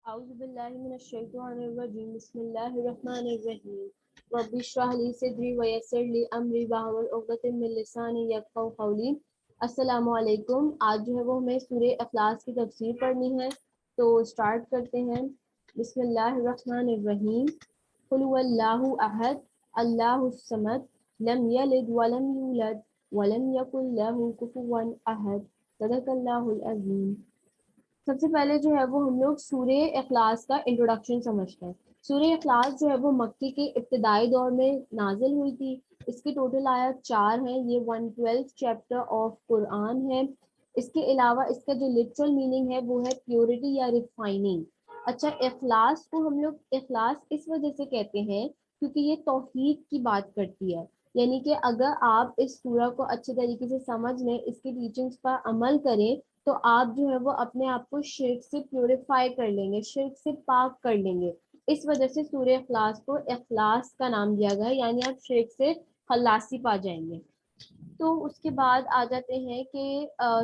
أعوذ بالله من الشيطان الرجيم بسم الله الرحمن الرحيم رب اشرح لي صدري ويسر لي أمري واحلل عقدة من لساني يفقهوا قولي۔ السلام علیکم۔ آج جو ہے وہ ہمیں سورہ اخلاص کی تفسیر پڑھنی ہے، تو سٹارٹ کرتے ہیں۔ بسم اللہ الرحمن الرحیم۔ قل هو اللہ احد اللہ الصمد لم یلد ولم یولد ولم یکن له کفوا احد صدق اللہ العظیم۔ سب سے پہلے جو ہے وہ ہم لوگ سورہ اخلاص کا انٹروڈکشن سمجھتے ہیں۔ سورہ اخلاص جو ہے وہ مکی کے ابتدائی دور میں نازل ہوئی تھی۔ اس کی ٹوٹل آیات 4 ہیں۔ یہ 112 چیپٹر آف قرآن ہے۔ اس کے علاوہ اس کا جو لٹرل میننگ ہے وہ ہے پیورٹی یا ریفائننگ۔ اچھا، اخلاص کو ہم لوگ اخلاص اس وجہ سے کہتے ہیں کیونکہ یہ توحید کی بات کرتی ہے، یعنی کہ اگر آپ اس سورہ کو اچھے طریقے سے سمجھ لیں، اس کی ٹیچنگز پر عمل کریں، تو آپ جو ہے وہ اپنے آپ کو شرک سے پیوریفائی کر لیں گے، شرک سے پاک کر لیں گے۔ اس وجہ سے سورہ اخلاص کو اخلاص کا نام دیا گیا، یعنی آپ شرک سے خلاصی پا جائیں گے۔ تو اس کے بعد آ جاتے ہیں کہ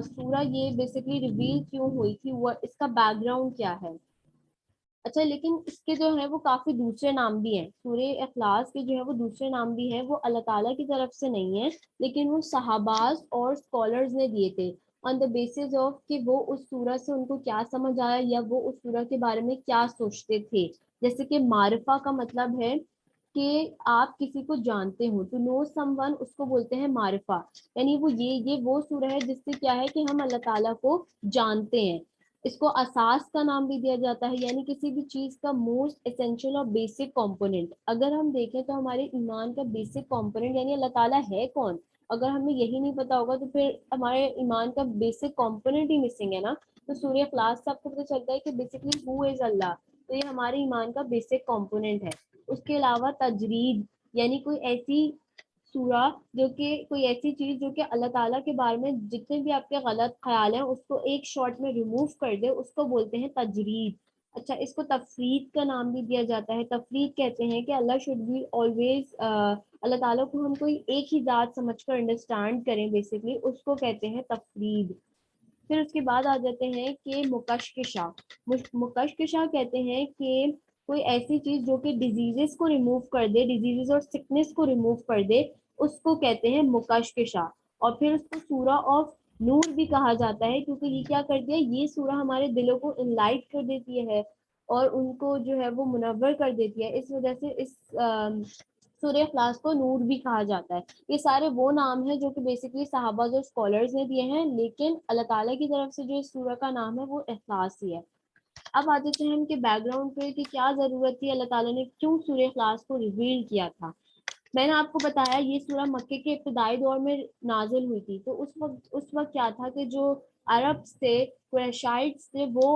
سورہ یہ بیسیکلی ریویل کیوں ہوئی تھی، اس کا بیک گراؤنڈ کیا ہے۔ اچھا، لیکن اس کے جو ہے وہ کافی دوسرے نام بھی ہیں، سورہ اخلاص کے جو ہے وہ دوسرے نام بھی ہیں، وہ اللہ تعالیٰ کی طرف سے نہیں ہیں، لیکن وہ صحاباز اور اسکالرز نے دیے تھے آن دا بیسس آف کہ وہ اس سورہ سے ان کو کیا سمجھ آیا یا وہ اس سورہ کے بارے میں کیا سوچتے تھے۔ جیسے کہ معرفہ کا مطلب ہے کہ آپ کسی کو جانتے ہو، تو نو سم ون، اس کو بولتے ہیں معرفہ، یعنی وہ سورہ ہے جس سے کیا ہے کہ ہم اللہ تعالیٰ کو جانتے ہیں۔ اس کو اساس کا نام بھی دیا جاتا ہے، یعنی کسی بھی چیز کا موسٹ اسینشیل اور بیسک کمپوننٹ۔ اگر ہم دیکھیں تو ہمارے ایمان کا بیسک کمپوننٹ یعنی اللہ تعالیٰ ہے کون، اگر ہمیں یہی نہیں پتا ہوگا تو پھر ہمارے ایمان کا بیسک کمپوننٹ ہی مسنگ ہے نا۔ تو سورہ اخلاص سے آپ کو پتہ چلتا ہے کہ بیسکلی ہو از اللہ، تو یہ ہمارے ایمان کا بیسک کمپوننٹ ہے۔ اس کے علاوہ تجرید، یعنی کوئی ایسی سورہ جو کہ کوئی ایسی چیز جو کہ اللہ تعالیٰ کے بارے میں جتنے بھی آپ کے غلط خیال ہیں اس کو ایک شارٹ میں ریموو کر دے، اس کو بولتے ہیں تجرید۔ اچھا، اس کو تفرید کا نام بھی دیا جاتا ہے۔ تفرید کہتے ہیں کہ اللہ شوڈ بی آلویز، اللہ تعالیٰ کو ہم کوئی ایک ہی ذات سمجھ کر انڈرسٹینڈ کریں، بیسکلی اس کو کہتے ہیں تفرید۔ پھر اس کے بعد آ جاتے ہیں کہ مکشکشہ۔ مکشکشہ کہتے ہیں کہ کوئی ایسی چیز جو کہ ڈیزیزز کو ریموو کر دے، ڈیزیزز اور سکنس کو ریموو کر دے، اس کو کہتے ہیں مکشکشہ۔ اور پھر اس کو سورہ آف نور بھی کہا جاتا ہے، کیونکہ یہ کیا کرتی ہے، یہ سورہ ہمارے دلوں کو انلائٹ کر دیتی ہے اور ان کو جو ہے وہ منور کر دیتی ہے۔ اس وجہ سے اس سورہ اخلاص کو نور بھی کہا جاتا ہے۔ یہ سارے وہ نام ہیں جو کہ بیسکلی صحابہ جو اسکالرز نے دیے ہیں، لیکن اللہ تعالیٰ کی طرف سے جو اس سورہ کا نام ہے وہ اخلاص ہی ہے۔ اب آ جاتے ہیں ہم کہ بیک گراؤنڈ پہ کہ کیا ضرورت تھی، اللہ تعالیٰ نے کیوں سورہ اخلاص کو ریویل کیا تھا۔ میں نے آپ کو بتایا یہ سورہ مکے کے ابتدائی دور میں نازل ہوئی تھی، تو اس وقت کیا تھا کہ جو عرب سے قریشائٹس تھے وہ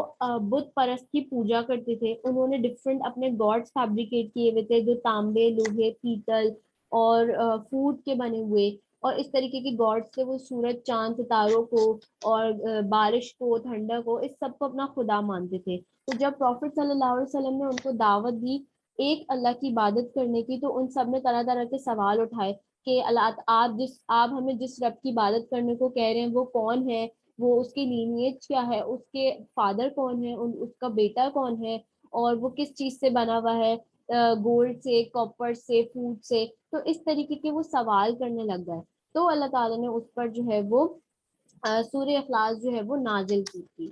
بت پرست کی پوجا کرتے تھے۔ انہوں نے ڈفرینٹ اپنے گاڈس فیبریکیٹ کیے ہوئے تھے، جو تانبے، لوہے، پیتل اور فوڈ کے بنے ہوئے، اور اس طریقے کے گاڈس تھے۔ وہ سورج، چاند، ستاروں کو اور بارش کو، ٹھنڈک کو، اس سب کو اپنا خدا مانتے تھے۔ تو جب پروفٹ صلی اللہ علیہ وسلم نے ان کو دعوت دی ایک اللہ کی عبادت کرنے کی، تو ان سب نے طرح طرح کے سوال اٹھائے کہ اللہ، آپ ہمیں جس رب کی عبادت کرنے کو کہہ رہے ہیں وہ کون ہے، وہ اس کی لینیج کیا ہے، اس کے فادر کون ہے، اس کا بیٹا کون ہے، اور وہ کس چیز سے بنا ہوا ہے، گولڈ سے، کاپر سے، فوڈ سے۔ تو اس طریقے کے وہ سوال کرنے لگ گئے، تو اللہ تعالیٰ نے اس پر جو ہے وہ سورہ اخلاص جو ہے وہ نازل کی تھی۔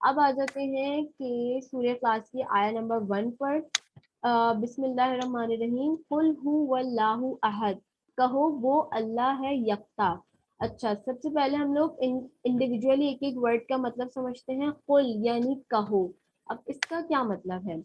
اب آ جاتے ہیں کہ سورہ اخلاص کی آیہ نمبر 1 پر۔ بسم اللہ الرحمن الرحیم۔ قل هو اللہ احد، کہو وہ اللہ ہے یکتا۔ اچھا، سب سے پہلے ہم لوگ انڈیویجولی ایک ایک ورڈ کا مطلب سمجھتے ہیں۔ قل یعنی کہو، اب اس کا کیا مطلب ہے۔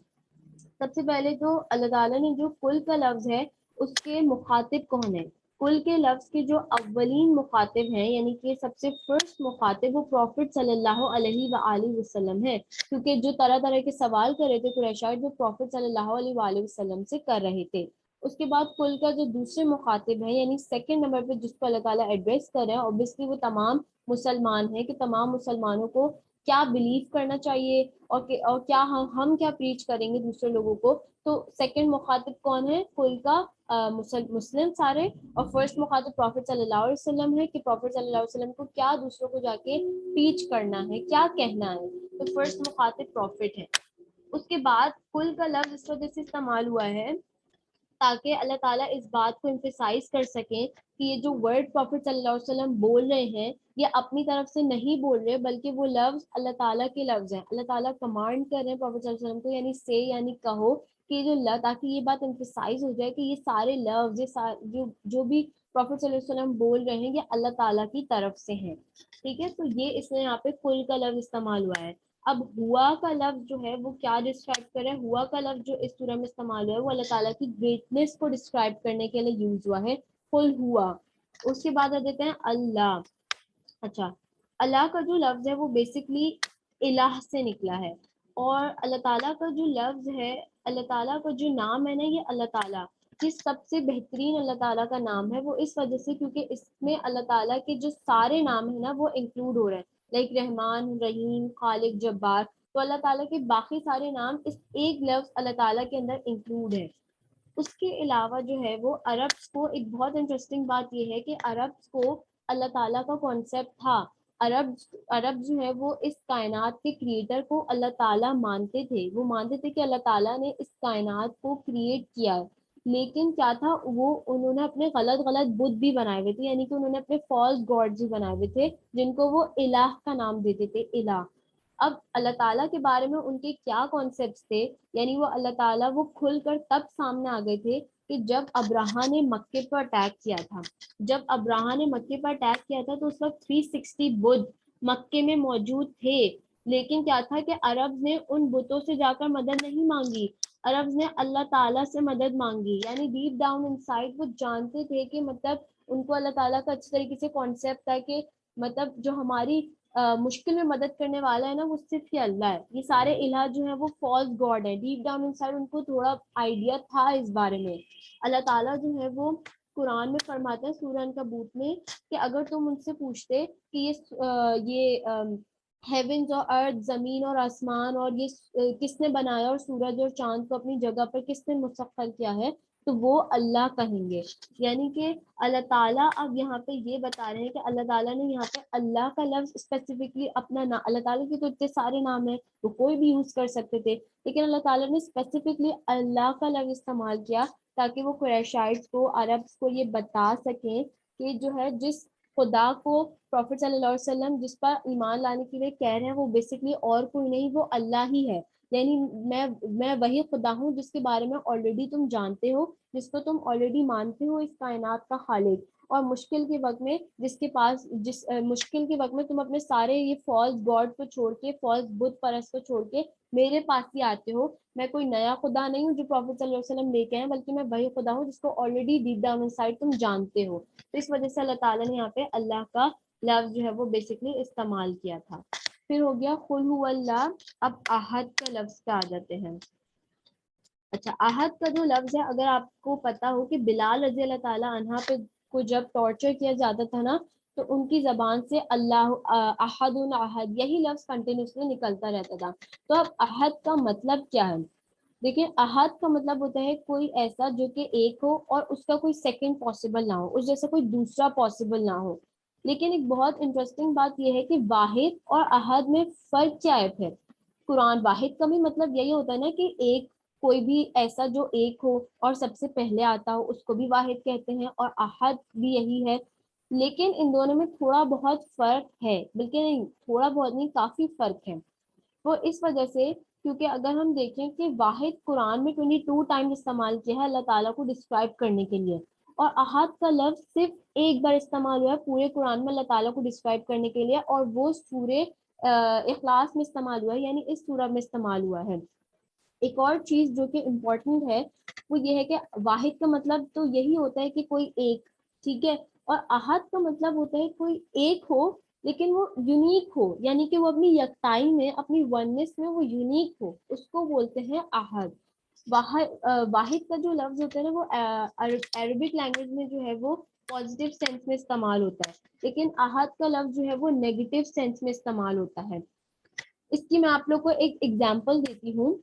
سب سے پہلے تو اللہ تعالیٰ نے جو قل کا لفظ ہے اس کے مخاطب کون ہے۔ قل کے لفظ کے جو اولین مخاطب ہیں، یعنی کہ سب سے فرسٹ مخاطب، وہ پروفٹ صلی اللہ علیہ وآلہ وسلم ہے، کیونکہ جو طرح طرح کے سوال کر رہے تھے قریشائٹ، وہ پروفٹ صلی اللہ علیہ وآلہ وسلم سے کر رہے تھے۔ اس کے بعد قل کا جو دوسرے مخاطب ہیں، یعنی سیکنڈ نمبر پہ جس کو اللہ تعالیٰ ایڈریس کر رہے ہیں، اوبیسلی وہ تمام مسلمان ہیں، کہ تمام مسلمانوں کو کیا بلیو کرنا چاہیے اور کیا ہم کیا پریچ کریں گے دوسرے لوگوں کو۔ تو سیکنڈ مخاطب کون ہے قل کا، مسلم سارے، اور فرسٹ مخاطب پروفٹ صلی اللہ علیہ وسلم ہے، کہ پروفٹ صلی اللہ علیہ وسلم کو کیا دوسروں کو جا کے ٹیچ کرنا ہے، کیا کہنا ہے۔ تو فرسٹ مخاطب پروفٹ ہے۔ اس کے بعد کل کا لفظ اس وجہ سے استعمال ہوا ہے تاکہ اللہ تعالیٰ اس بات کو امفیسائز کر سکیں کہ یہ جو ورڈ پروفٹ صلی اللہ علیہ وسلم بول رہے ہیں یہ اپنی طرف سے نہیں بول رہے بلکہ وہ لفظ اللہ تعالیٰ کے لفظ ہیں. اللہ تعالیٰ کمانڈ کر رہے ہیں پروفٹ صلی اللہ علیہ وسلم کو یعنی سے یعنی کہو کہ تاکہ یہ بات امفیسائز ہو جائے کہ یہ سارے لفظ جو بھی پروفٹ صلی اللہ علیہ وسلم بول رہے ہیں یہ اللہ تعالیٰ کی طرف سے ہیں. ٹھیک ہے, تو یہ اس نے یہاں پہ کل کا لفظ استعمال ہوا ہے. اب ہوا کا لفظ جو ہے وہ کیا ڈسکرائب کرے؟ ہوا کا لفظ جو اس سورہ میں استعمال ہوا ہے وہ اللہ تعالیٰ کی گریٹنس کو ڈسکرائب کرنے کے لیے یوز ہوا ہے, قل ہوا. اس کے بعد آ دیتے ہیں اللہ. اچھا, اللہ کا جو لفظ ہے وہ بیسکلی الہ سے نکلا ہے, اور اللہ تعالیٰ کا جو لفظ ہے, اللہ تعالیٰ کا جو نام ہے نا, یہ اللہ تعالیٰ جس سب سے بہترین اللہ تعالیٰ کا نام ہے, وہ اس وجہ سے کیونکہ اس میں اللہ تعالیٰ کے جو سارے نام ہیں نا وہ انکلوڈ ہو رہے ہیں, لائک رحمان, رحیم, خالق, جبار. تو اللہ تعالیٰ کے باقی سارے نام اس ایک لفظ اللہ تعالیٰ کے اندر انکلوڈ ہے. اس کے علاوہ جو ہے وہ عربس کو ایک بہت انٹرسٹنگ بات یہ ہے کہ عربس کو اللہ تعالیٰ کا کانسیپٹ تھا. عرب جو ہے وہ اس کائنات کے کریٹر کو اللہ تعالیٰ مانتے تھے. وہ مانتے تھے کہ اللہ تعالیٰ نے اس کائنات کو کریٹ کیا ہے, لیکن کیا تھا, انہوں نے اپنے غلط بت بھی بنائے ہوئے تھے, یعنی کہ انہوں نے اپنے فالس گاڈز بھی بنائے ہوئے تھے جن کو وہ الہ کا نام دیتے تھے, الہ. اب اللہ تعالیٰ کے بارے میں ان کے کیا کانسیپٹس تھے, یعنی وہ اللہ تعالیٰ وہ کھل کر تب سامنے آ گئے تھے کہ جب ابراہا نے مکے پر اٹیک کیا تھا. جب ابراہا نے مکے پر اٹیک کیا تھا تو اس وقت 360 بدھ مکے میں موجود تھے, لیکن کیا تھا کہ عرب نے ان بتوں سے جا کر مدد نہیں مانگی, عرب نے اللہ تعالیٰ سے مدد مانگی. یعنی ڈیپ ڈاؤن ان سائڈ وہ جانتے تھے کہ مطلب ان کو اللہ تعالیٰ کا اچھی طریقے سے کانسیپٹ تھا کہ مطلب جو ہماری مشکل میں مدد کرنے والا ہے نا وہ صرف یہ اللہ ہے. یہ سارے الہ جو ہیں وہ فالس گاڈ ہے. ڈیپ ڈاؤن ان سائڈ ان کو تھوڑا آئیڈیا تھا اس بارے میں. اللہ تعالیٰ جو ہے وہ قرآن میں فرماتا ہے سورہ عنکبوت میں کہ اگر تم ان سے پوچھتے کہ یہ ہیونز اور ارتھ, زمین اور آسمان, اور یہ کس نے بنایا, اور سورج اور چاند کو اپنی جگہ پر کس نے مسخر کیا ہے, تو وہ اللہ کہیں گے. یعنی کہ اللہ تعالیٰ اب یہاں پہ یہ بتا رہے ہیں کہ اللہ تعالیٰ نے یہاں پہ اللہ کا لفظ اسپیسیفکلی اپنا نام, اللہ تعالیٰ کے تو اتنے سارے نام ہیں وہ کوئی بھی یوز کر سکتے تھے, لیکن اللہ تعالیٰ نے اسپیسیفکلی اللہ کا لفظ استعمال کیا تاکہ وہ قریشائٹس کو, عربس کو یہ بتا سکیں کہ جو ہے جس خدا کو پروفٹ صلی اللہ علیہ وسلم جس پر ایمان لانے کے لیے کہہ رہے ہیں وہ بیسکلی اور کوئی نہیں, وہ اللہ ہی ہے. یعنی میں وہی خدا ہوں جس کے بارے میں آلریڈی تم جانتے ہو, جس کو تم آلریڈی مانتے ہو اس کائنات کا خالق. اور مشکل کے وقت میں مشکل کے وقت میں تم اپنے سارے یہ فالس گاڈ کو چھوڑ کے, فالس بت پرست کو چھوڑ کے میرے پاس ہی آتے ہو. میں کوئی نیا خدا نہیں ہوں جو پروفٹ صلی اللہ علیہ وسلم لے کے ہیں, بلکہ میں وہی خدا ہوں جس کو آلریڈی ڈیپ ڈاؤن انسائڈ تم جانتے ہو. تو اس وجہ سے اللہ تعالیٰ نے یہاں پہ اللہ کا لفظ جو ہے وہ بیسکلی استعمال کیا تھا. پھر ہو گیا قل هو اللہ. اب احد کا لفظ پہ آ جاتے ہیں. اچھا, احد کا جو لفظ ہے, اگر آپ کو پتا ہو کہ بلال رضی اللہ تعالیٰ عنہ پہ کو جب ٹارچر کیا جاتا تھا نا, تو ان کی زبان سے اللہ احد احد یہی لفظ کنٹینیوسلی نکلتا رہتا تھا. تو اب احد کا مطلب کیا ہے؟ دیکھیں, احد کا مطلب ہوتا ہے کوئی ایسا جو کہ ایک ہو اور اس کا کوئی سیکنڈ پاسبل نہ ہو, اس جیسا کوئی دوسرا پاسبل نہ ہو. لیکن ایک بہت انٹرسٹنگ بات یہ ہے کہ واحد اور احد میں فرق کیا ہے پھر؟ قرآن واحد کا بھی مطلب یہی ہوتا ہے نا کہ ایک, کوئی بھی ایسا جو ایک ہو اور سب سے پہلے آتا ہو اس کو بھی واحد کہتے ہیں, اور احد بھی یہی ہے. لیکن ان دونوں میں تھوڑا بہت فرق ہے, بلکہ نہیں تھوڑا بہت نہیں, کافی فرق ہے. وہ اس وجہ سے کیونکہ اگر ہم دیکھیں کہ واحد قرآن میں 22 ٹائم استعمال کیا ہے اللہ تعالیٰ کو ڈسکرائب کرنے کے لیے, اور احد کا لفظ صرف ایک بار استعمال ہوا ہے پورے قرآن میں اللہ تعالیٰ کو ڈسکرائب کرنے کے لیے, اور وہ سورہ اخلاص میں استعمال ہوا ہے, یعنی اس سورہ میں استعمال ہوا ہے. ایک اور چیز جو کہ امپورٹنٹ ہے وہ یہ ہے کہ واحد کا مطلب تو یہی ہوتا ہے کہ کوئی ایک, ٹھیک ہے, اور احد کا مطلب ہوتا ہے کوئی ایک ہو لیکن وہ یونیک ہو, یعنی کہ وہ اپنی یکتائی میں, اپنی وننس میں وہ یونیک ہو, اس کو بولتے ہیں احد. واحد کا جو لفظ ہوتا ہے نا وہ عربک لینگویج میں جو ہے وہ پازیٹیو سینس میں استعمال ہوتا ہے, لیکن احد کا لفظ جو ہے وہ نیگیٹو سینس میں استعمال ہوتا ہے. اس کی میں آپ لوگ کو ایک ایگزامپل دیتی ہوں.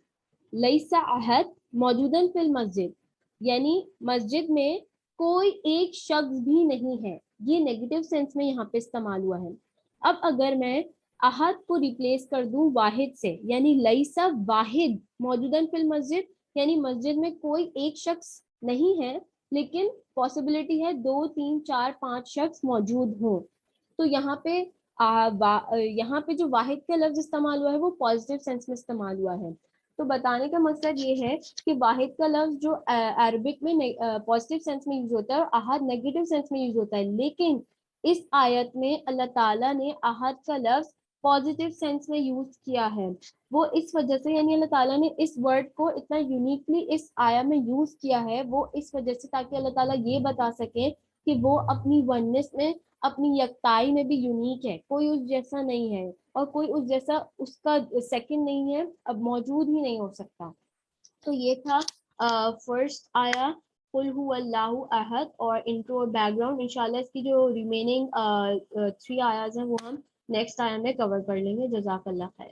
لیسا احد موجودن فی المسجد, یعنی مسجد میں کوئی ایک شخص بھی نہیں ہے, یہ نیگیٹو سینس میں یہاں پہ استعمال ہوا ہے. اب اگر میں احد کو ریپلیس کر دوں واحد سے، یعنی لیسا واحد موجودن فی المسجد، یعنی مسجد میں کوئی ایک شخص نہیں ہے لیکن پاسبلٹی ہے 2 3 4 5 شخص موجود ہوں. تو یہاں پہ یہاں پہ جو واحد کا لفظ استعمال ہوا ہے وہ پازیٹیو سینس میں استعمال ہوا ہے. تو بتانے کا مقصد یہ ہے کہ واحد کا لفظ جو عربک میں پازیٹیو سینس میں یوز ہوتا ہے اور احد نیگیٹو سینس میں یوز ہوتا ہے، لیکن اس آیت میں اللہ تعالیٰ نے احد کا لفظ پازیٹیو سینس میں یوز کیا ہے. وہ اس وجہ سے، یعنی اللہ تعالیٰ نے اس ورڈ کو اتنا یونیکلی اس آیا میں یوز کیا ہے، وہ اس وجہ سے تاکہ اللہ تعالیٰ یہ بتا سکے کہ وہ اپنی وننس میں، اپنی یکتائی میں بھی یونیک ہے، کوئی اس جیسا نہیں ہے اور کوئی اس جیسا اس کا سیکنڈ نہیں ہے، اب موجود ہی نہیں ہو سکتا. تو یہ تھا فرسٹ آیا قل هو اللہ احد اور انٹرو اور بیک گراؤنڈ. انشاءاللہ اس کی جو ریمیننگ 3 آیاز ہیں وہ ہم نیکسٹ آیا میں کور کر لیں گے. جزاک اللہ خیر.